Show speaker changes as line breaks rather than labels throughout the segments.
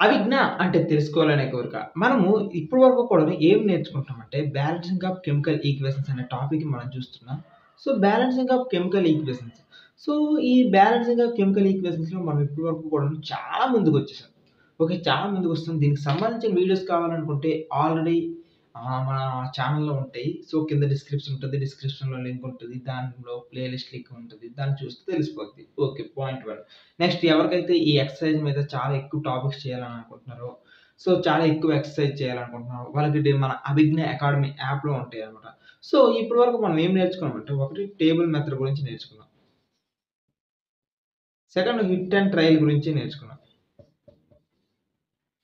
అవిజ్ఞ అంటే తెలుసుకోవాలనే కోరిక. మనము ఇప్పటి వరకు కూడా ఏం నేర్చుకుంటున్నామంటే, బ్యాలెన్సింగ్ ఆఫ్ కెమికల్ ఈక్వేషన్స్ అనే టాపిక్‌ని మనం చూస్తున్నాం. So, balancing of chemical equations. So, ఈ బ్యాలెన్సింగ్ ఆఫ్ కెమికల్ ఈక్వేషన్స్‌లో మనం ఇప్పటి వరకు కూడా చాలా ముందుకొచ్చేసాం. ఓకే. చాలా ముందుకొస్తాం. దీనికి సంబంధించిన వీడియోస్ కావాలనుకుంటే ఆల్రెడీ మన ఛానెల్‌లో ఉంటాయి. సో, కింద డిస్క్రిప్షన్ ఉంటది. డిస్క్రిప్షన్‌లో లింక్ ఉంటది. దానిలో ప్లేలిస్ట్ లింక్ ఉంటది. దాన్ని చూస్తే తెలిసిపోద్ది. ఓకే. పాయింట్ 1. నెక్స్ట్ ఎవరికైతే ఈ ఎక్సర్‌సైజ్ మీద చాలా ఎక్కువ టాపిక్స్ చేయాలని అనుకుంటున్నారో, సో, చాలా ఎక్కువ ఎక్సర్‌సైజ్ చేయాలనుకుంటున్నారో, వాళ్ళకి మన అభిజ్ఞ అకాడమీ యాప్‌లో ఉంటాయన్నమాట. సో, ఇప్పటి వరకు మనం ఏం నేర్చుకున్నామంటే, ఒకటి టేబుల్ మెథడ్ గురించి నేర్చుకున్నాం. సెకండ్ హిట్ అండ్ ట్రయల్ గురించి నేర్చుకున్నాం.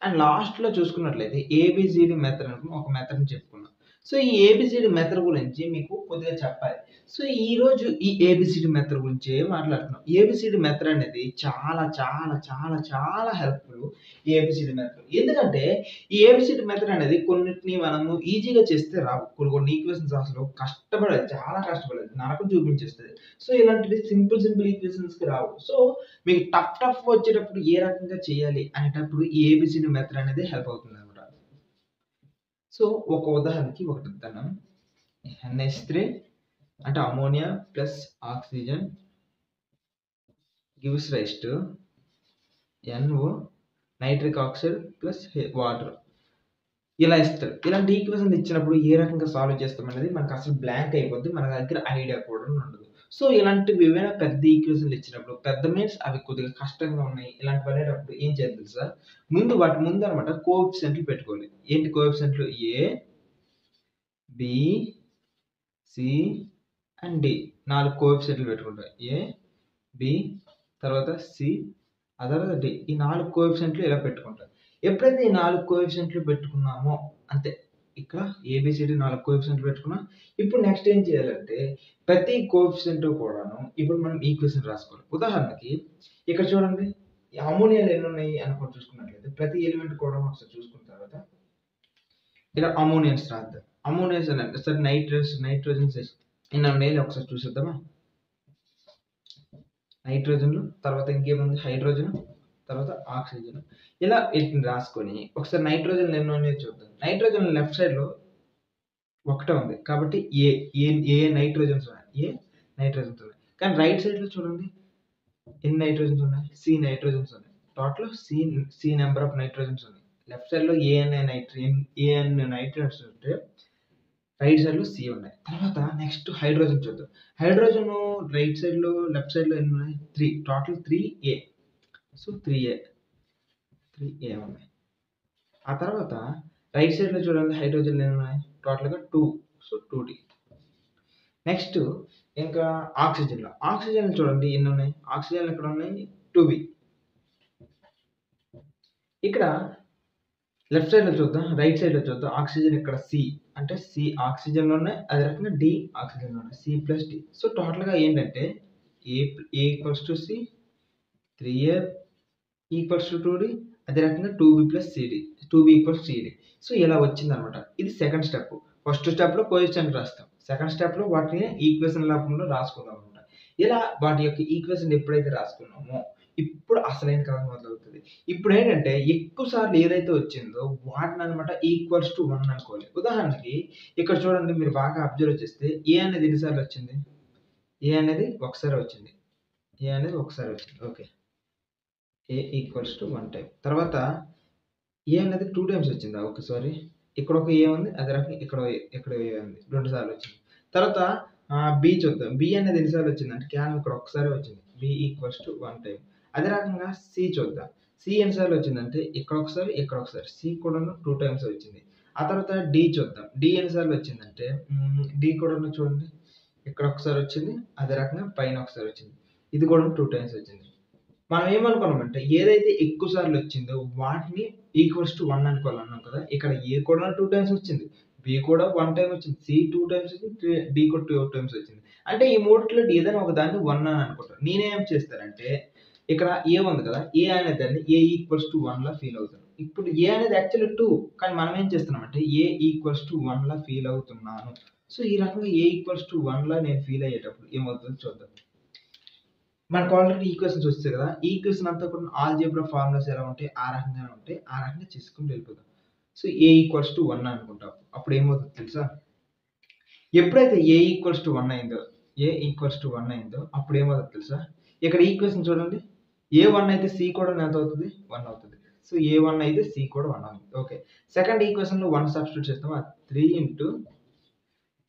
అండ్ లాస్ట్‌లో చూసుకున్నట్లయితే ఏబీసీడీ మెథడ్ అనుకుని ఒక మెథడ్‌ని చెప్పుకున్నాం. సో, ఈ ఏబీసీడీ మెథడ్ గురించి మీకు కొద్దిగా చెప్పాలి. సో, ఈరోజు ఈ ఏబీసీడీ మెథడ్ గురించే మాట్లాడుతున్నాం. ఏబీసీడీ మెథడ్ అనేది చాలా చాలా చాలా చాలా హెల్ప్‌ఫుల్ ఈ ఏబీసీడీ మెథడ్. ఎందుకంటే ఈ ఏబీసీడీ మెథడ్ అనేది కొన్నిటిని మనము ఈజీగా చేస్తే రావు. కొన్ని కొన్ని ఈక్వేషన్స్ అసలు కష్టపడాలి. చాలా కష్టపడాలి. నరకం చూపించేస్తది. సో, ఇలాంటివి సింపుల్ ఈక్వేషన్స్‌కి రావు. సో, మీకు టఫ్ వచ్చేటప్పుడు ఏ రకంగా చేయాలి అనేటప్పుడు ఈ ఏబీసీడీ మెథడ్ అనేది హెల్ప్ అవుతుందన్నమాట. సో, ఒక ఉదాహరణకి ఒకటి ఇద్దాను. NH3 అంటే ammonia plus oxygen gives rise to NO nitric oxide plus water. ఇలా ఇస్తారు. ఇలాంటి ఈక్వేషన్ ఇచ్చినప్పుడు ఏ రకంగా సాల్వ్ చేస్తామనేది మనకు అసలు బ్లాంక్ అయిపోద్ది. మన దగ్గర ఐడియా కూడా ఉండదు. సో, ఇలాంటివి ఏవైనా పెద్ద ఈక్వేషన్‌లు ఇచ్చినప్పుడు పెద్ద మీన్స్ అవి కొద్దిగా కష్టంగా ఉన్నాయి. ఇలాంటివి అనేటప్పుడు ఏం చేయాలి తెలుసా? వాటి ముందు అన్నమాట కోఎఫిషియంట్లు పెట్టుకోవాలి. ఏంటి కోఎఫిషియంట్లు? A, B, C and D 4 కోఎఫిషియంట్లు పెట్టుకుంటాం. ఏ, బి తర్వాత సి ఆ తర్వాత డి. ఈ 4 కోఎఫిషియంట్లు ఇలా పెట్టుకుంటాం. ఎప్పుడైతే ఈ 4 కోఎఫిషియంట్లు పెట్టుకున్నామో అంతే. ఇక్కడ ఏబీసీడీ 4 కోఎఫిషియంట్లు పెట్టుకున్నాం. ఇప్పుడు నెక్స్ట్ ఏం చేయాలంటే ప్రతి కోఎఫిషియంట్ కూడాను ఇప్పుడు మనం ఈక్వేషన్ రాసుకోవాలి. ఉదాహరణకి ఇక్కడ చూడండి. ఈ అమ్మోనియాలు ఎన్ని ఉన్నాయి అనుకోని చూసుకున్నట్లయితే ప్రతి ఎలిమెంట్ కూడా ఒకసారి చూసుకున్న తర్వాత ఇక్కడ అమ్మోనియన్స్ రాద్దాం. అమ్మోనియన్స్ అంటే సరే నైట్రోజన్స్ ఎన్ని ఉన్నాయి ఒకసారి చూసేద్దామా? నైట్రోజన్‌లు తర్వాత ఇంకేముంది హైడ్రోజన్ తర్వాత ఆక్సిజన్. ఇలా వీటిని రాసుకొని ఒకసారి నైట్రోజన్‌లు ఎన్ని ఉన్నాయో చూద్దాం. నైట్రోజన్ లెఫ్ట్ సైడ్‌లో ఒకటే ఉంది. కాబట్టి ఏ నైట్రోజన్స్ ఉన్నాయి. ఏ నైట్రోజన్స్ ఉన్నాయి. కానీ రైట్ సైడ్‌లో చూడండి ఎన్ని నైట్రోజన్స్ ఉన్నాయి? సి నైట్రోజన్స్ ఉన్నాయి. Total C number of nitrogens ఉన్నాయి. లెఫ్ట్ సైడ్‌లో ఏఎన్ నైట్రోజన్స్ ఉంటే రైట్ సైడ్‌లో సి ఉన్నాయి. తర్వాత నెక్స్ట్ హైడ్రోజన్ చూద్దాం. హైడ్రోజన్ రైట్ సైడ్‌లో లెఫ్ట్ సైడ్‌లో ఎన్ని ఉన్నాయి? 3 టోటల్ 3A. సో 3A ఉన్నాయి. ఆ తర్వాత రైట్ సైడ్‌లో చూడండి హైడ్రోజన్‌లు ఎన్ని ఉన్నాయి? టోటల్‌గా 2. So 2D. నెక్స్ట్ ఇంకా ఆక్సిజన్‌లు చూడండి ఎన్ని ఉన్నాయి? ఆక్సిజన్‌లు ఎక్కడ ఉన్నాయి? 2B. ఇక్కడ లెఫ్ట్ సైడ్‌లో చూద్దాం. రైట్ సైడ్‌లో చూద్దాం. ఆక్సిజన్ ఇక్కడ సి. అంటే సి ఆక్సిజన్‌లో ఉన్నాయి. అదే రకంగా డి ఆక్సిజన్‌లో ఉన్నాయి. C plus D. సో టోటల్‌గా ఏంటంటే A equals to C, 3A equals to 2D. అదే రకంగా 2B plus CD. 2B equals CD. So ఇలా వచ్చిందన్నమాట. ఇది సెకండ్ స్టెప్. ఫస్ట్ స్టెప్‌లో కోఎఫిషియంట్ రాస్తాం. సెకండ్ స్టెప్‌లో వాటిని ఈక్వేషన్ రూపంలో రాసుకుందాం అన్నమాట. ఇలా వాటి యొక్క ఈక్వేషన్ ఎప్పుడైతే రాసుకున్నామో ఇప్పుడు అసలైన కథ మొదలవుతది. ఇప్పుడేంటంటే ఎక్కువ సార్లు ఏదైతే వచ్చిందో వాటినన్నమాట ఈక్వల్స్ టు 1 అనుకోవాలి. ఉదాహరణకి ఇక్కడ చూడండి మీరు బాగా అబ్జర్వ్ చేస్తే ఏ అనేది ఎన్ని సార్లు వచ్చింది? ఏ అనేది ఒకసారి వచ్చింది. Okay. A equals to 1 time. తర్వాత ఏ అనేది 2 టైమ్స్ వచ్చిందా? ఓకే. సారీ. ఇక్కడ ఒక ఏ ఉంది. అదే రకంగా ఇక్కడ ఏ ఉంది. 2 సార్లు వచ్చింది. తర్వాత బి చూద్దాం. బి అనేది ఎన్ని సార్లు వచ్చిందంటే కేవలం ఇక్కడ ఒక్కసారే వచ్చింది. B equals to 1 time. అదే రకంగా సి చూద్దాం. సి ఎన్ని సార్లు వచ్చిందంటే ఇక్కడ ఒకసారి. సి కూడాను 2 టైమ్స్ వచ్చింది. ఆ తర్వాత డి చూద్దాం. డి ఎన్ని సార్లు వచ్చిందంటే డి కూడాను చూడండి. ఇక్కడ ఒకసారి వచ్చింది. అదే రకంగా పైన ఒకసారి వచ్చింది. ఇది కూడా 2 టైమ్స్ వచ్చింది. మనం ఏమనుకున్నామంటే ఏదైతే ఎక్కువ సార్లు వచ్చిందో వాటిని ఈక్వల్స్ టు 1 అనుకోవాలన్నాం కదా! ఇక్కడ ఏ కూడా 2 టైమ్స్ వచ్చింది. బి కూడా 1 టైమ్ వచ్చింది. సి 2 టైమ్స్ వచ్చింది. డి కూడా 2 టైమ్స్ వచ్చింది. అంటే ఈ మూడిట్లో ఏదైనా ఒక దాన్ని 1 అని అనుకుంటాను. నేనేం చేస్తానంటే ఇక్కడ ఏ ఉంది కదా! ఏ అనే దాన్ని ఏ ఈక్వల్స్ టు 1 లా ఫీల్ అవుతాను. ఇప్పుడు ఏ అనేది యాక్చువల్లీ 2 కానీ మనం ఏం చేస్తున్నామంటే ఏ ఈక్వల్స్ టు 1 లా ఫీల్ అవుతున్నాను. సో ఈ రకంగా ఏ ఈక్వల్స్ టు 1 లా నేను ఫీల్ అయ్యేటప్పుడు ఏమవుతుందో చూద్దాం. మనకు ఆల్రెడీ ఈక్వేషన్స్ వచ్చాయి కదా! ఈ ఈక్వేషన్ అంతా కూడా ఆల్జీబ్రా ఫార్ములాస్ ఎలా ఉంటాయి? ఆ రకంగానే ఉంటాయి. ఆ రకంగా చేసుకుంటూ వెళ్ళిపోదాం. సో, A = 1 అనుకుంటాం. అప్పుడు ఏమవుతుందో తెలుసా? ఎప్పుడైతే A = 1 అయిందో, అప్పుడు ఏమవుతుందో తెలుసా? ఇక్కడ ఈక్వేషన్ చూడండి. A1 అయితే C కూడా ఎంత అవుతది? 1 అవుతది. సో, A1 అయితే C కూడా 1 అవుతుంది. ఓకే. సెకండ్ ఈక్వేషన్‌లో 1 సబ్స్టిట్యూట్ చేస్తామా? 3 ×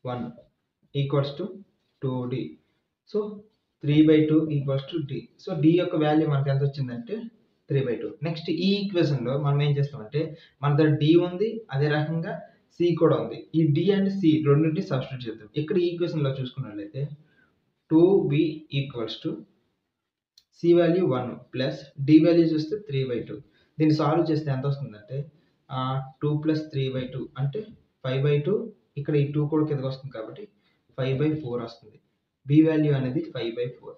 1 = 2D. So, 3/2 = D. So, D యొక్క వాల్యూ మనకు ఎంత వచ్చిందంటే 3/2. నెక్స్ట్ ఈ ఈక్వేషన్‌లో మనం ఏం చేస్తామంటే మన దగ్గర D ఉంది. అదే రకంగా C కూడా ఉంది. ఈ D అండ్ C రెండిటిని సబ్స్టిట్యూట్ చేద్దాం. ఇక్కడ ఈ ఈక్వేషన్‌లో చూసుకున్నట్లయితే 2B = C value 1 plus D value చూస్తే 3/2. దీన్ని సాల్వ్ చేస్తే ఎంత వస్తుందంటే 2 + 3/2 అంటే 5/2. ఇక్కడ ఈ 2 కూడా కిందకి వస్తుంది కాబట్టి 5/4 వస్తుంది. B వాల్యూ అనేది 5/4.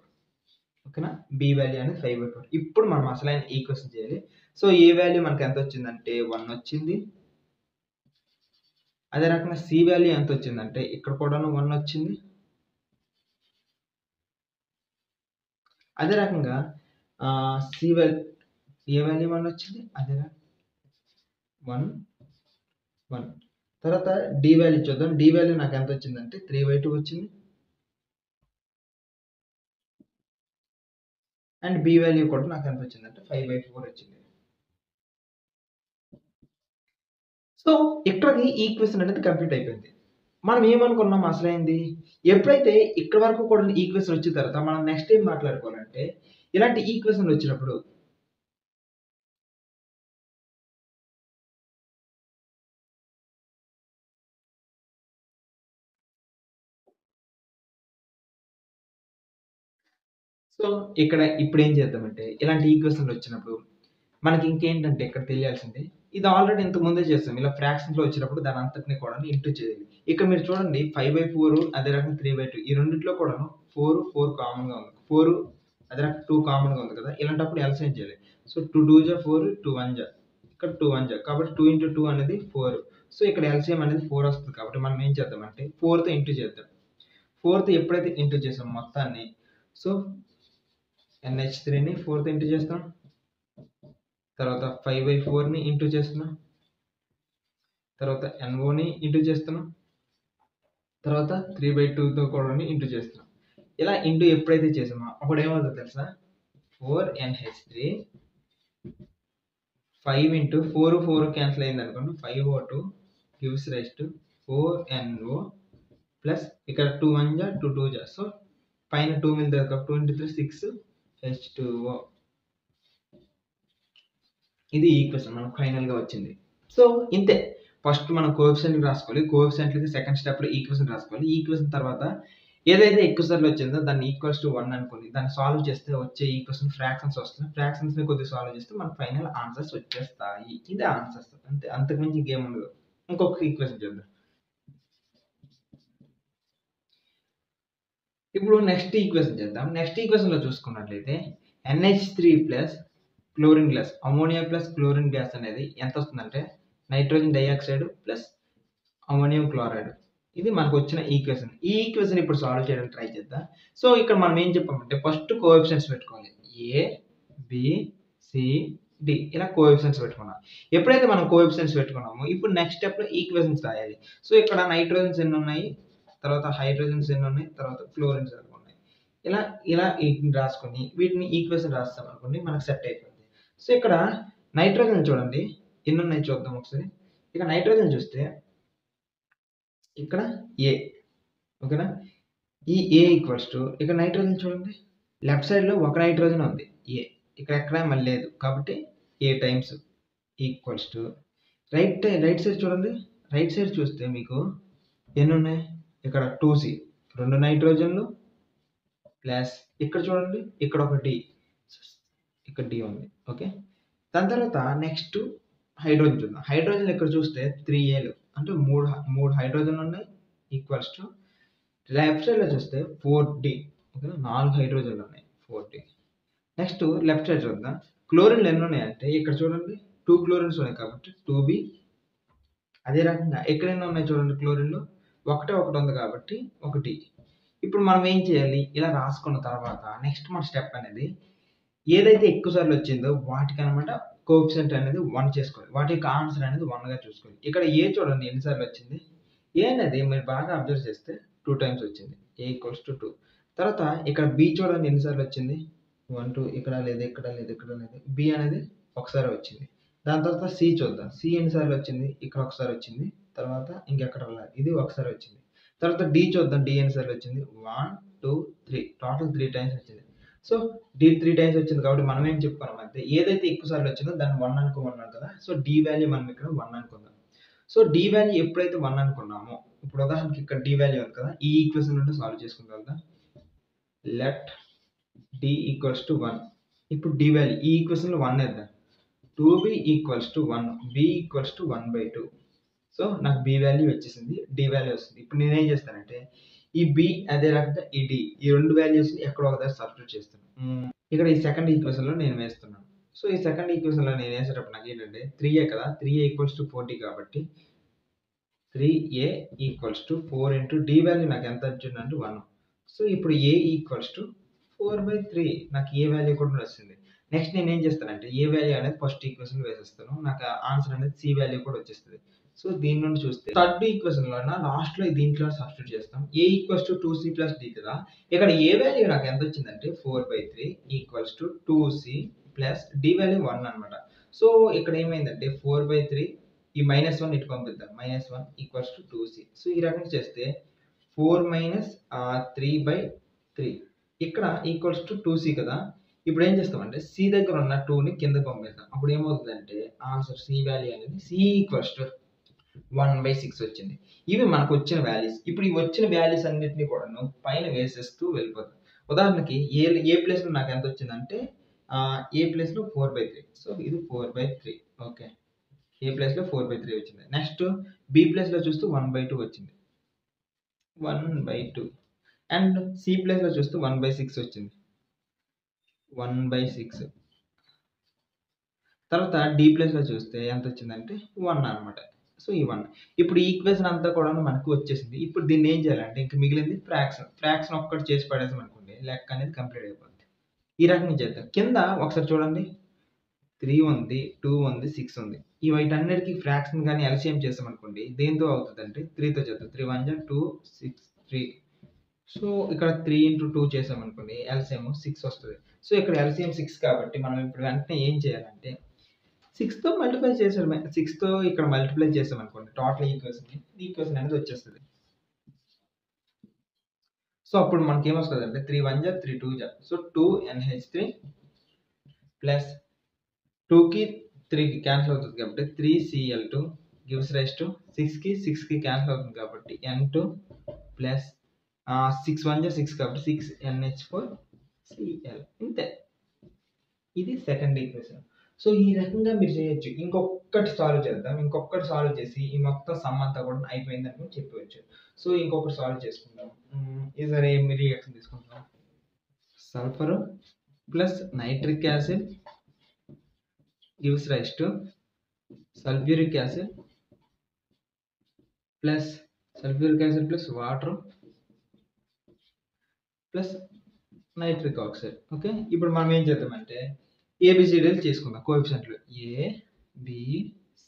ఓకేనా? B వాల్యూ అనేది 5/4. ఇప్పుడు మనం అసలైన ఈక్వేషన్ చేయాలి. సో, A వాల్యూ మనకు ఎంత వచ్చిందంటే 1 వచ్చింది. అదే రకంగా C వాల్యూ ఎంత వచ్చిందంటే ఇక్కడ కూడాను 1 వచ్చింది. అదే రకంగా C వాల్యూ A వాల్యూ 1 వచ్చింది. అదే 1, 1. తర్వాత D వాల్యూ చూద్దాం. D వాల్యూ నాకు ఎంత వచ్చిందంటే 3/2 వచ్చింది. అండ్ B వాల్యూ కూడా నాకు ఎంత వచ్చిందంటే 5/4 వచ్చింది. సో, ఇక్కడికి ఈక్వేషన్ అనేది కంప్లీట్ అయిపోయింది. మనం ఏమనుకున్నాం అసలైంది? ఎప్పుడైతే ఇక్కడి వరకు కూడా ఈక్వేషన్ వచ్చిన తర్వాత మనం నెక్స్ట్ ఏం మాట్లాడుకోవాలంటే ఇలాంటి ఈక్వేషన్‌లు వచ్చినప్పుడు సో, ఇక్కడ ఇప్పుడేం చేద్దామంటే ఇలాంటి ఈక్వేషన్‌లు వచ్చినప్పుడు మనకి ఇంకేంటంటే ఇక్కడ తెలియాల్సింది ఇది ఆల్రెడీ ఇంతకు ముందే చేసాం. ఇలా ఫ్రాక్షన్స్‌లో వచ్చినప్పుడు దాని అంతటిని కూడాను ఇంటూ చేయాలి. ఇక్కడ మీరు చూడండి 5/4 అదే రకంగా 3/2 ఈ రెండిట్లో కూడాను 4 కామన్‌గా ఉంది. 4 అదే రకంగా 2 కామన్‌గా ఉంది కదా! ఇలాంటప్పుడు ఎల్‌సిఎం చేయాలి. సో, 2 2 జా 4, 2 1 జా. ఇక్కడ 2 1 జా. కాబట్టి 2 × 2 అనేది 4. సో, ఇక్కడ ఎల్‌సిఎం అనేది 4 వస్తది కాబట్టి మనం ఏం చేద్దామంటే 4తో ఇంటూ చేద్దాం. 4తో ఎప్పుడైతే ఇంటూ చేసామో మొత్తాన్ని సో, NH3ని 4తో ఇంటూ చేస్తాం. తర్వాత 5/4ని ఇంటూ చేస్తున్నాం. తర్వాత NOని ఇంటూ చేస్తున్నాం. తర్వాత 3/2తో కూడాని ఇంటూ చేస్తున్నాం. ఇలా ఇంటూ ఎప్పుడైతే చేసామో అప్పుడు ఏమవుతుందో తెలుసా? 4NH3 5 × 4 క్యాన్సిల్ అయిందనుకోండి. 5O2 gives rise to 4NO plus ఇక్కడ 2 1 జా 2 2 జా. సో, పైన 2 మిగులుతది కాబట్టి 2 × 3 6 H2O. ఇది ఈక్వేషన్ మనకు ఫైనల్‌గా వచ్చింది. సో, ఇంతే. ఫస్ట్ మనం కోఎఫిషియంట్‌లు రాసుకోవాలి. కోఎఫిషియంట్‌లకి సెకండ్ స్టెప్‌లో ఈక్వేషన్ రాసుకోవాలి. ఈక్వేషన్ తర్వాత ఏదైతే ఎక్కువ సార్లు వచ్చిందో దాన్ని =1 అనుకోని దాన్ని సాల్వ్ చేస్తే వచ్చే ఈక్వేషన్ ఫ్రాక్షన్స్ వస్తుంది. ఫ్రాక్షన్స్‌ని కొద్దిగా సాల్వ్ చేస్తే మనకు ఫైనల్ ఆన్సర్స్ వచ్చేస్తాయి. ఇదే ఆన్సర్స్. అంతే. అంతకు మించి ఇంకేముండదు. ఇంకొక ఈక్వేషన్ చేద్దాం. ఇప్పుడు నెక్స్ట్ ఈక్వేషన్ చేద్దాం. నెక్స్ట్ ఈక్వేషన్‌లో చూసుకున్నట్లయితే NH3 plus chlorine gas ammonia plus chlorine gas అనేది ఎంత వస్తుందంటే nitrogen dioxide plus ammonium chloride. ఇది మనకు వచ్చిన ఈక్వేషన్. ఈ ఈక్వేషన్ ఇప్పుడు సాల్వ్ చేయడానికి ట్రై చేద్దాం. సో, ఇక్కడ మనం ఏం చెప్పామంటే ఫస్ట్ కోఎఫిషియెంట్స్ పెట్టుకోవాలి. A, B, C, D ఇలా కోఎఫిషియెంట్స్ పెట్టుకున్నాం. ఎప్పుడైతే మనం కోఎఫిషియెంట్స్ పెట్టుకున్నామో ఇప్పుడు నెక్స్ట్ స్టెప్‌లో ఈక్వేషన్స్ రాయాలి. సో, ఇక్కడ నైట్రోజన్స్ ఎన్ని ఉన్నాయి? తర్వాత హైడ్రోజన్స్ ఎన్ని ఉన్నాయి? తర్వాత క్లోరిన్స్ ఎన్ని ఉన్నాయి? ఇలా వీటిని రాసుకొని వీటిని ఈక్వేషన్ రాస్తామనుకోండి మనకు సెట్ అయిపోతుంది. సో, ఇక్కడ నైట్రోజన్ చూడండి ఎన్ని ఉన్నాయి చూద్దాం ఒకసారి. ఇక నైట్రోజన్ చూస్తే ఇక్కడ A ఓకేనా? ఈ A ఇక్కడ నైట్రోజన్ చూడండి. లెఫ్ట్ సైడ్‌లో ఒక నైట్రోజన్ ఉంది A. ఇక్కడ ఎక్కడ మళ్ళీ లేదు. కాబట్టి A times equals to right side చూడండి. రైట్ సైడ్ చూస్తే మీకు ఎన్ని ఉన్నాయి? ఇక్కడ 2C 2 నైట్రోజన్‌లు ప్లస్ ఇక్కడ చూడండి ఇక్కడ ఒక D. ఇక్కడ D ఉంది. ఓకే. దాని తర్వాత నెక్స్ట్ హైడ్రోజన్ చూద్దాం. హైడ్రోజన్ ఇక్కడ చూస్తే 3Aలు అంటే 3 హైడ్రోజన్‌లు ఉన్నాయి ఈక్వల్స్ టు లెఫ్ట్ సైడ్‌లో చూస్తే 4D ఓకేనా? 4 హైడ్రోజన్‌లు ఉన్నాయి 4D. నెక్స్ట్ లెఫ్ట్ సైడ్ చూద్దాం. క్లోరిన్‌లు ఎన్ని ఉన్నాయంటే ఇక్కడ చూడండి 2 క్లోరిన్స్ ఉన్నాయి కాబట్టి 2B. అదే రకంగా ఇక్కడ ఎన్ని ఉన్నాయి చూడండి క్లోరిన్‌లు ఒకటే ఒకటి ఉంది కాబట్టి 1D. ఇప్పుడు మనం ఏం చేయాలి? ఇలా రాసుకున్న తర్వాత నెక్స్ట్ మన స్టెప్ అనేది ఏదైతే ఎక్కువ సార్లు వచ్చిందో వాటికనమాట కోఎఫిషియంట్ అనేది 1 చేసుకోవాలి. వాటి యొక్క ఆన్సర్ అనేది 1గా చూసుకోవాలి. ఇక్కడ ఏ చూడండి ఎన్ని సార్లు వచ్చింది? ఏ అనేది మీరు బాగా అబ్జర్వ్ చేస్తే 2 టైమ్స్ వచ్చింది. ఏ ఈక్వల్స్ టు 2. తర్వాత ఇక్కడ బి చూడండి ఎన్ని సార్లు వచ్చింది? 1, 2 ఇక్కడ లేదు, ఇక్కడ లేదు, ఇక్కడ లేదు. బి అనేది ఒకసారి వచ్చింది. దాని తర్వాత సి చూద్దాం. సి ఎన్ని సార్లు వచ్చింది? ఇక్కడ ఒకసారి వచ్చింది. తర్వాత ఇంకెక్కడ రాలేదు. ఇది ఒకసారి వచ్చింది. తర్వాత డి చూద్దాం. డి ఎన్ని సార్లు వచ్చింది? 1, 2, 3 టోటల్ 3 టైమ్స్ వచ్చింది. సో డి 3 టైమ్స్ వచ్చింది కాబట్టి మనం ఏం చెప్పుకున్నామంటే ఏదైతే ఎక్కువ సార్లు వచ్చిందో దాన్ని 1 అనుకోమన్నాం కదా! సో డి వాల్యూ మనం ఇక్కడ 1 అనుకుందాం. సో డి వాల్యూ ఎప్పుడైతే 1 అనుకున్నామో ఇప్పుడు ఉదాహరణకి ఇక్కడ డి వాల్యూ ఉంది కదా! ఈ ఈక్వేషన్ నుండి సాల్వ్ చేసుకుందాం. Let D equals to 1. ఇప్పుడు డి వాల్యూ ఈ ఈక్వేషన్‌లో 1 ఏద్దాం. 2b equals to 1, b equals to 1/2. So నాకు బి వాల్యూ వచ్చేసింది. డి వాల్యూ వస్తుంది. ఇప్పుడు నేనేం చేస్తానంటే ఈ బి అదే రకంగా ఈ డి ఈ 2 వాల్యూస్‌ని ఎక్కడో ఒక దగ్గర సబ్స్టిట్యూట్ చేస్తాను. ఇక్కడ ఈ సెకండ్ ఈక్వేషన్‌లో నేను వేస్తున్నాను. సో ఈ సెకండ్ ఈక్వేషన్‌లో నేను వేసేటప్పుడు నాకేంటంటే 3a కదా! 3a ఈక్వల్స్ టు 4d కాబట్టి 3a equals to 4 into D value నాకు ఎంత వచ్చిందంటే 1. సో ఇప్పుడు a ఈక్వల్స్ టు 4/3 నాకు ఏ వాల్యూ కూడా వచ్చింది. నెక్స్ట్ నేనేం చేస్తానంటే ఏ వాల్యూ అనేది ఫస్ట్ ఈక్వేషన్‌లో వేసేస్తాను. నాకు ఆన్సర్ అనేది సి వాల్యూ కూడా వచ్చేస్తది. సో దీని నుండి చూస్తే థర్డ్ ఈక్వేషన్‌లోన లాస్ట్‌లో దీంట్లో సబ్స్టిట్యూట్ చేస్తాం. a equals to 2c plus d కదా! ఇక్కడ a వాల్యూ నాకు ఎంత వచ్చిందంటే 4/3 equals to 2c plus d value 1 అన్నమాట. సో ఇక్కడ ఏమైందంటే 4/3 ఈ -1 ఇటు పంపిద్దాం. -1 ఈక్వల్స్ టు 2c. సో ఈ రకంగా చేస్తే 4 - 3/3 ఇక్కడ ఈక్వల్స్ టు 2c కదా! ఇప్పుడు ఏం చేస్తామంటే సి దగ్గర ఉన్న 2ని కిందకి పంపిద్దాం. అప్పుడు ఏమవుతుందంటే ఆన్సర్ సి వాల్యూ అనేది సి ఈక్వల్స్ టు 1/6 వచ్చింది. ఇవి మనకు వచ్చిన వాల్యూస్. ఇప్పుడు ఈ వచ్చిన వాల్యూస్ అన్నిటిని కూడాను పైన వేసేస్తూ వెళ్ళిపోతాం. ఉదాహరణకి ఏ ప్లేస్‌లో నాకు ఎంత వచ్చిందంటే ఏ ప్లేస్‌లో 4/3. సో ఇది 4/3 ఓకే. ఏ ప్లేస్‌లో 4/3 వచ్చింది. నెక్స్ట్ బి ప్లేస్‌లో చూస్తే 1/2 వచ్చింది. 1/2 అండ్ సి ప్లేస్‌లో చూస్తే 1/6 వచ్చింది. 1/6 తర్వాత డి ప్లేస్‌లో చూస్తే ఎంత వచ్చిందంటే 1 అన్నమాట. సో ఈ 1 ఇప్పుడు ఈ ఈక్వేషన్ అంతా కూడాను మనకు వచ్చేసింది. ఇప్పుడు దీన్ని ఏం చేయాలంటే ఇంక మిగిలింది ఫ్రాక్షన్. ఫ్రాక్షన్ ఒక్కటి చేసి పడేసామనుకోండి లెక్క అనేది కంప్లీట్ అయిపోద్ది. ఈ రకంగా చేద్దాం. కింద ఒకసారి చూడండి 3 ఉంది, 2 ఉంది, 6 ఉంది. ఈ వీటన్నిటికి ఫ్రాక్షన్ గాని ఎల్‌సిఎం చేసామనుకోండి దేనితో అవుతదంటే 3తో చేద్దాం. 3 1 జా 2 6 3. సో ఇక్కడ 3 ఇంటూ 2 చేసామనుకోండి ఎల్‌సిఎం 6 వస్తది. సో ఇక్కడ ఎల్‌సిఎం 6 కాబట్టి మనం ఇప్పుడు వెంటనే ఏం చేయాలంటే 6తో మల్టిప్లై చేసేయడమే. 6తో ఇక్కడ మల్టిప్లై చేసామనుకోండి టోటల్ ఈక్వేషన్ అనేది వచ్చేస్తది. సో అప్పుడు మనకేమొస్తదంటే 3 1 జా 3 2 జా. సో 2NH3 ప్లస్ 2కి 3కి క్యాన్సిల్ అవుతుంది కాబట్టి 3Cl2 గివ్స్ రైజ్ టు 6కి క్యాన్సిల్ అవుతుంది కాబట్టి N2 ప్లస్ 6 1 జా 6 కాబట్టి 6NH4Cl ఇంతే. ఇది సెకండ్ ఈక్వేషన్. సో ఈ రకంగా మీరు చేయొచ్చు. ఇంకొకటి సాల్వ్ చేద్దాం. ఇంకొకటి సాల్వ్ చేసి ఈ మొత్తం సమ్ అంతా కూడా అయిపోయిందని చెప్పవచ్చు. సో ఇంకొకటి సాల్వ్ చేసుకుందాం. ఈసారి ఏం రియాక్షన్ తీసుకుంటాం? Sulphur plus nitric acid gives rise to sulphuric acid plus water plus nitric oxide. Okay. ఇప్పుడు మనం ఏం చేద్దామంటే ఏబిసిడీలు చేసుకుందాం కోఎఫిషియంట్లు. A, B,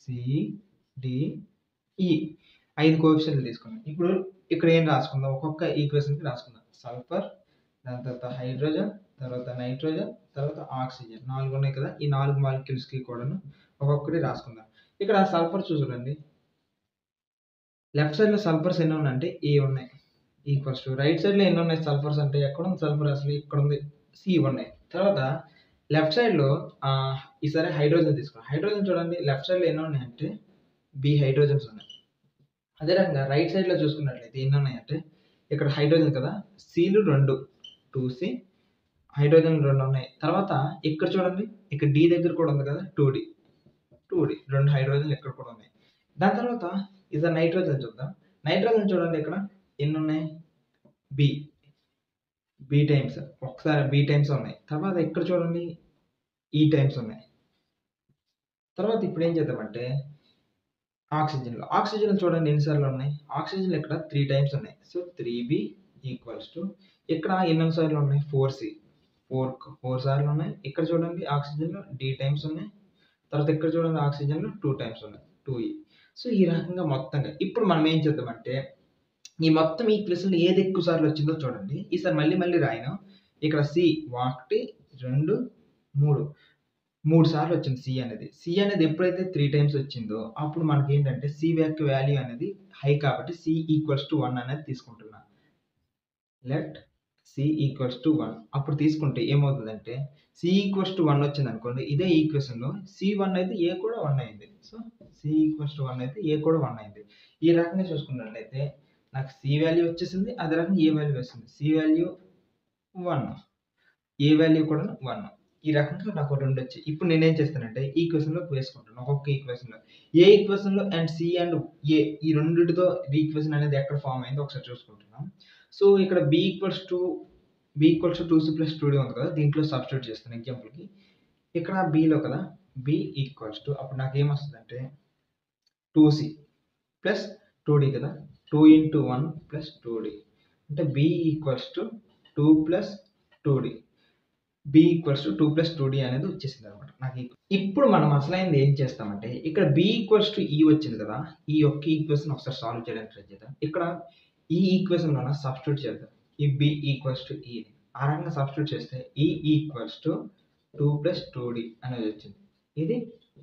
C, D, E 5 కోఎఫిషియంట్లు తీసుకుందాం. ఇప్పుడు ఇక్కడ ఏం రాసుకుందాం? ఒక్కొక్క ఈక్వేషన్‌కి రాసుకుందాం. సల్ఫర్, దాని తర్వాత హైడ్రోజన్, తర్వాత నైట్రోజన్, తర్వాత ఆక్సిజన్ 4 ఉన్నాయి కదా! ఈ 4 మాలిక్యూల్స్‌కి కూడాను ఒక్కొక్కటి రాసుకుందాం. ఇక్కడ సల్ఫర్ చూడండి. లెఫ్ట్ సైడ్‌లో సల్ఫర్స్ ఎన్ని ఉన్నాయంటే ఏ ఉన్నాయి. ఈక్వల్స్ టు రైట్ సైడ్‌లో ఎన్ని ఉన్నాయి సల్ఫర్స్ అంటే ఎక్కడుంది సల్ఫర్ అసలు ఇక్కడ ఉంది. సి ఉన్నాయి. తర్వాత లెఫ్ట్ సైడ్‌లో ఈసారి హైడ్రోజన్ తీసుకున్నాం. హైడ్రోజన్ చూడండి లెఫ్ట్ సైడ్‌లో ఎన్ని ఉన్నాయంటే బి హైడ్రోజన్స్ ఉన్నాయి. అదే రకంగా రైట్ సైడ్‌లో చూసుకున్నట్లయితే ఎన్ని ఉన్నాయంటే ఇక్కడ హైడ్రోజన్ కదా! సిలు 2 2C హైడ్రోజన్ 2 ఉన్నాయి. తర్వాత ఇక్కడ చూడండి ఇక్కడ డి దగ్గర కూడా ఉంది కదా! 2D 2 హైడ్రోజన్లు ఇక్కడ కూడా ఉన్నాయి. దాని తర్వాత ఈసారి నైట్రోజన్ చూద్దాం. నైట్రోజన్ చూడండి ఇక్కడ ఎన్ని ఉన్నాయి? బి టైమ్స్ ఒకసారి బి టైమ్స్ ఉన్నాయి. తర్వాత ఇక్కడ చూడండి ఈ టైమ్స్ ఉన్నాయి. తర్వాత ఇప్పుడు ఏం చేద్దామంటే ఆక్సిజన్ చూడండి ఎన్ని సార్లు ఉన్నాయి? ఆక్సిజన్ ఇక్కడ 3 టైమ్స్ ఉన్నాయి. సో 3B ఈక్వల్స్ టు ఇక్కడ ఎన్ని సార్లు ఉన్నాయి 4C 4 సార్లు ఉన్నాయి. ఇక్కడ చూడండి ఆక్సిజన్‌లో D టైమ్స్ ఉన్నాయి. తర్వాత ఇక్కడ చూడండి ఆక్సిజన్‌లో 2 టైమ్స్ ఉన్నాయి 2E. సో ఈ రకంగా మొత్తంగా ఇప్పుడు మనం ఏం చేద్దామంటే ఈ మొత్తం ఈక్వేషన్‌లో ఏది ఎక్కువ సార్లు వచ్చిందో చూడండి. ఈసారి మళ్ళీ రాయను. ఇక్కడ C 1, 2, 3 3 సార్లు వచ్చింది సి అనేది. సి అనేది ఎప్పుడైతే 3 టైమ్స్ వచ్చిందో అప్పుడు మనకేంటంటే సి యొక్క వాల్యూ అనేది హై కాబట్టి సి ఈక్వల్స్ టు 1 అనేది తీసుకుంటున్నా. లెట్ సి ఈక్వల్స్ టు 1 అప్పుడు తీసుకుంటే ఏమవుతుందంటే సి ఈక్వల్స్ టు 1 వచ్చిందనుకోండి ఇదే ఈక్వేషన్‌లో C1 అయితే ఏ కూడా 1 అయింది. సో సి ఈక్వల్స్ టు 1 అయితే ఏ కూడా 1 అయింది. ఈ రకంగా చూసుకున్నట్లయితే నాకు సి వాల్యూ వచ్చేసింది. అదే రకంగా ఏ వాల్యూ వస్తుంది. సి వాల్యూ 1 ఏ వాల్యూ కూడా 1. ఈ రకంగా నాకు 2 వచ్చాయి. ఇప్పుడు నేనేం చేస్తానంటే ఈక్వేషన్‌లోకి వేసుకుంటాను. ఒక్కొక్క ఈక్వేషన్‌లో. ఏ ఈక్వేషన్‌లో అండ్ సి అండ్ ఏ ఈ రెండిటితో ఈక్వేషన్ అనేది ఎక్కడ ఫార్మ్ అయిందో ఒకసారి చూసుకుంటున్నాం. సో ఇక్కడ B equals to 2c + 2d ఉంది కదా! దీంట్లో సబ్స్టిట్యూట్ చేస్తాను ఎగ్జాంపుల్‌కి. ఇక్కడ బిలో కదా! బి ఈక్వల్స్ టు అప్పుడు నాకేమొస్తదంటే 2c + 2d కదా! 2 × 1 + 2d అంటే B equals to 2 + 2d. B equals to 2 + 2d అనేది వచ్చేసిందనమాట. ఇప్పుడు మనం అసలైంది ఏం చేస్తామంటే ఇక్కడ బి ఈక్వల్స్ టు ఈ వచ్చింది కదా! ఈ యొక్క ఈక్వేషన్ ఒకసారి సాల్వ్ చేయడానికి ట్రై చేద్దాం. ఇక్కడ ఈ ఈక్వేషన్‌లోన సబ్స్టిట్యూట్ చేద్దాం. ఈ బి ఈక్వల్స్ టు ఈ ఆ రకంగా సబ్స్టిట్యూట్ చేస్తే ఈ ఈక్వల్స్ టు 2 + 2d అనేది వచ్చింది. ఇది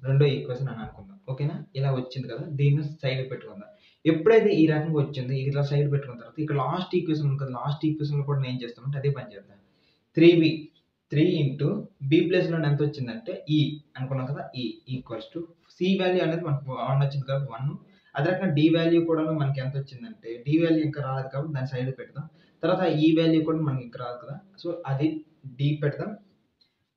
రెండో ఈక్వేషన్ అని అనుకుందాం. ఓకేనా? ఇలా వచ్చింది కదా! దీన్ని సైడ్‌కి పెట్టుకుందాం. ఎప్పుడైతే ఈ రకంగా వచ్చిందో ఇలా సైడ్ పెట్టుకున్న తర్వాత ఇక్కడ లాస్ట్ ఈక్వేషన్ ఉంది కదా! లాస్ట్ ఈక్వేషన్‌లో కూడా నేను ఏం చేస్తామంటే అదే పని చేద్దాం. 3 ఇంటూ బి ప్లేస్‌లోనే ఎంత వచ్చిందంటే ఈ అనుకున్నాం కదా! ఈ ఈక్వల్స్ టు సి వాల్యూ అనేది మనకు 1 వచ్చింది కాబట్టి 1. అదే రకంగా డి వాల్యూ కూడాను మనకి ఎంత వచ్చిందంటే డి వాల్యూ ఇంకా రాలేదు కాబట్టి దాన్ని సైడ్‌కి పెడదాం. తర్వాత ఈ వాల్యూ కూడా మనకి ఇంకా రాదు కదా! సో అది డి పెడదాం.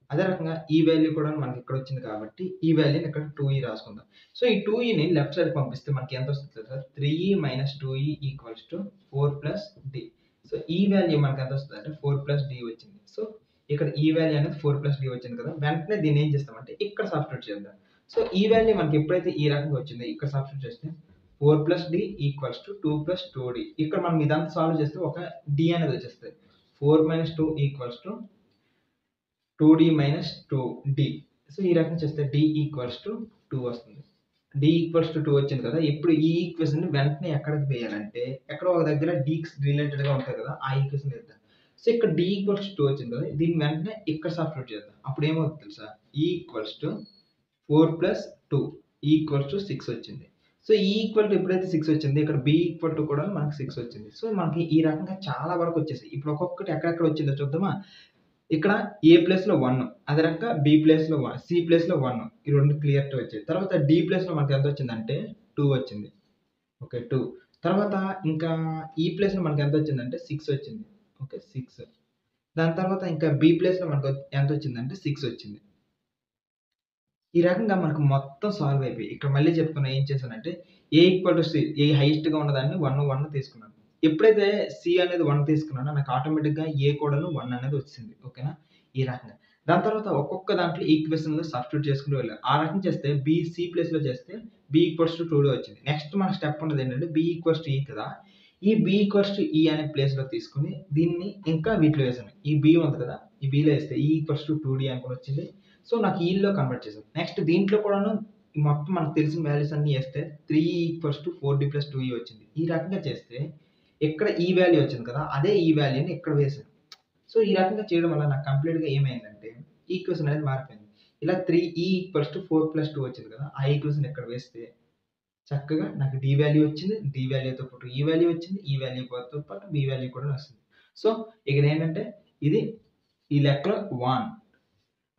అదే రకంగా ఈ వాల్యూ కూడా మనకి ఇక్కడ వచ్చింది కాబట్టి ఈ వాల్యూని ఇక్కడ 2e రాసుకుందాం. సో ఈ 2eని లెఫ్ట్ సైడ్ పంపిస్తే మనకి ఎంత వస్తుంది తెలుసా? 3e - 2e equals to 4 + d. So ఈ వాల్యూ మనకి ఎంత వస్తదంటే 4 + d వచ్చింది. సో ఇక్కడ ఈ వాల్యూ అనేది 4 + d వచ్చింది కదా! వెంటనే దీన్ని ఏం చేస్తామంటే ఇక్కడ సబ్స్టిట్యూట్ చేద్దాం. సో ఈ వాల్యూ మనకి ఎప్పుడైతే ఈ రకంగా వచ్చిందో ఇక్కడ సబ్స్టిట్యూట్ చేస్తే 4 + d ఈక్వల్స్ టు 2 + 2d. ఇక్కడ మనం ఇదంతా సాల్వ్ చేస్తే ఒక d అనేది వచ్చేస్తది. 4 - 2 equals to 2d - 2d. So ఈ రకంగా చేస్తే d ఈక్వల్స్ టు 2 వస్తుంది. d ఈక్వల్స్ టు 2 వచ్చింది కదా! ఇప్పుడు ఈ ఈక్వేషన్‌ని వెంటనే ఎక్కడికి వేయాలంటే ఎక్కడో ఒక దగ్గర dకి రిలేటెడ్‌గా ఉంటాయి కదా! ఆ ఈక్వేషన్ వేద్దాం. సో ఇక్కడ d ఈక్వల్స్ టు 2 వచ్చింది కదా! దీన్ని వెంటనే ఇక్కడ సబ్స్టిట్యూట్ చేద్దాం. అప్పుడు ఏమవుతుంది తెలుసా? e equals to 4 + 2 equals to 6 వచ్చింది. సో ఈ ఈక్వల్ టు ఎప్పుడైతే 6 వచ్చిందో ఇక్కడ b ఈక్వల్ టు కూడా మనకు 6 వచ్చింది. సో మనకి ఈ రకంగా చాలా వరకు వచ్చేసాయి. ఇప్పుడు ఒక్కొక్కటి ఎక్కడెక్కడ వచ్చిందో చూద్దామా? ఇక్కడ ఏ ప్లేస్‌లో 1 అదే రకంగా బి ప్లేస్‌లో 1 సి ప్లేస్‌లో 1 ఈ 2 క్లియర్‌గా వచ్చాయి. తర్వాత డి ప్లేస్‌లో మనకి ఎంత వచ్చిందంటే 2 వచ్చింది. ఓకే 2 తర్వాత ఇంకా ఈ ప్లేస్‌లో మనకి ఎంత వచ్చిందంటే 6 వచ్చింది. ఓకే 6 దాని తర్వాత ఇంకా బి ప్లేస్‌లో మనకు ఎంత వచ్చిందంటే 6 వచ్చింది. ఈ రకంగా మనకు మొత్తం సాల్వ్ అయిపోయాయి. ఇక్కడ మళ్ళీ చెప్తున్నా ఏం చేశానంటే ఏ ఈక్వల్ టు సి ఏ హైయెస్ట్‌గా ఉన్నదాన్ని 1, 1 తీసుకున్నాను. ఎప్పుడైతే సి అనేది 1 తీసుకున్నానో నాకు ఆటోమేటిక్‌గా ఏ కూడాను 1 అనేది వచ్చింది. ఓకేనా? ఈ రకంగా. దాని తర్వాత ఒక్కొక్క దాంట్లో ఈక్వేషన్‌లో సబ్స్టిట్యూట్ చేసుకుంటూ వెళ్ళాను. ఆ రకంగా చేస్తే బి సి ప్లేస్‌లో చేస్తే బి ఈక్వల్స్ టు 2 వచ్చింది. నెక్స్ట్ మన స్టెప్ ఉన్నది ఏంటంటే బి ఈక్వల్స్ టు ఈ కదా! ఈ బి ఈక్వల్స్ టు ఈ అనే ప్లేస్‌లో తీసుకొని దీన్ని ఇంకా వీటిలో వేసాను. ఈ బి ఉంది కదా! ఈ బిలో వేస్తే ఈ ఈక్వల్స్ టు 2d అనుకోని వచ్చింది. సో నాకు ఈల్లో కన్వర్ట్ చేశాను. నెక్స్ట్ దీంట్లో కూడాను మొత్తం మనకు తెలిసిన వాల్యూస్ అన్నీ వేస్తే 3 ఈక్వల్స్ టు 4d + 2e వచ్చింది. ఈ రకంగా చేస్తే ఇక్కడ ఈ వాల్యూ వచ్చింది కదా! అదే ఈ వాల్యూని ఇక్కడ వేసాను. సో ఈ రకంగా చేయడం వల్ల నాకు కంప్లీట్‌గా ఏమైందంటే ఈక్వేషన్ అనేది మారిపోయింది. ఇలా 3e ఈక్వల్స్ టు 4 + 2 వచ్చింది కదా! ఆ ఈక్వేషన్ ఇక్కడ వేస్తే చక్కగా నాకు డి వాల్యూ వచ్చింది. డి వాల్యూతో పాటు ఈ వాల్యూ వచ్చింది. ఈ వాల్యూతో పాటు బి వాల్యూ కూడా వస్తుంది. సో ఇక్కడ ఏంటంటే ఇది ఈ లెక్కలో 1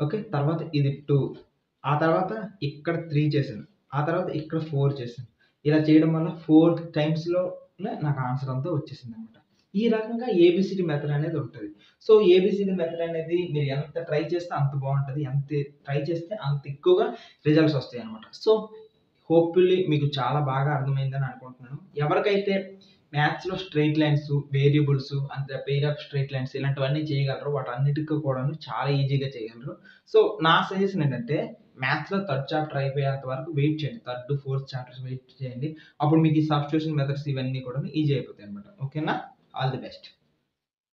ఓకే. తర్వాత ఇది 2 ఆ తర్వాత ఇక్కడ 3 చేశాను. ఆ తర్వాత ఇక్కడ 4 చేశాను. ఇలా చేయడం వల్ల 4 టైమ్స్‌లోనే నాకు ఆన్సర్ అంతా వచ్చేసిందనమాట. ఈ రకంగా ఏబీసీడీ మెథడ్ అనేది ఉంటది. సో ఏబీసీడీ మెథడ్ అనేది మీరు ఎంత ట్రై చేస్తే అంత బావుంటది. ఎంత ట్రై చేస్తే అంత ఎక్కువగా రిజల్ట్స్ వస్తాయన్నమాట. సో హోప్‌ఫుల్లీ మీకు చాలా బాగా అర్థమైందని అనుకుంటున్నాను. ఎవరికైతే మ్యాథ్స్‌లో straight lines, variables and pair of straight lines ఇలాంటివన్నీ చేయగలరో వాటన్నిటికి కూడాను చాలా ఈజీగా చేయగలరు. సో నా సజెషన్ ఏంటంటే మ్యాథ్స్‌లో థర్డ్ చాప్టర్ అయిపోయేంత వరకు వెయిట్ చేయండి. థర్డ్, ఫోర్త్ చాప్టర్స్ వెయిట్ చేయండి. అప్పుడు మీకు ఈ సబ్స్టిట్యూషన్ మెథడ్స్ ఇవన్నీ కూడాను ఈజీ అయిపోతాయన్నమాట. ఓకేనా? All the best.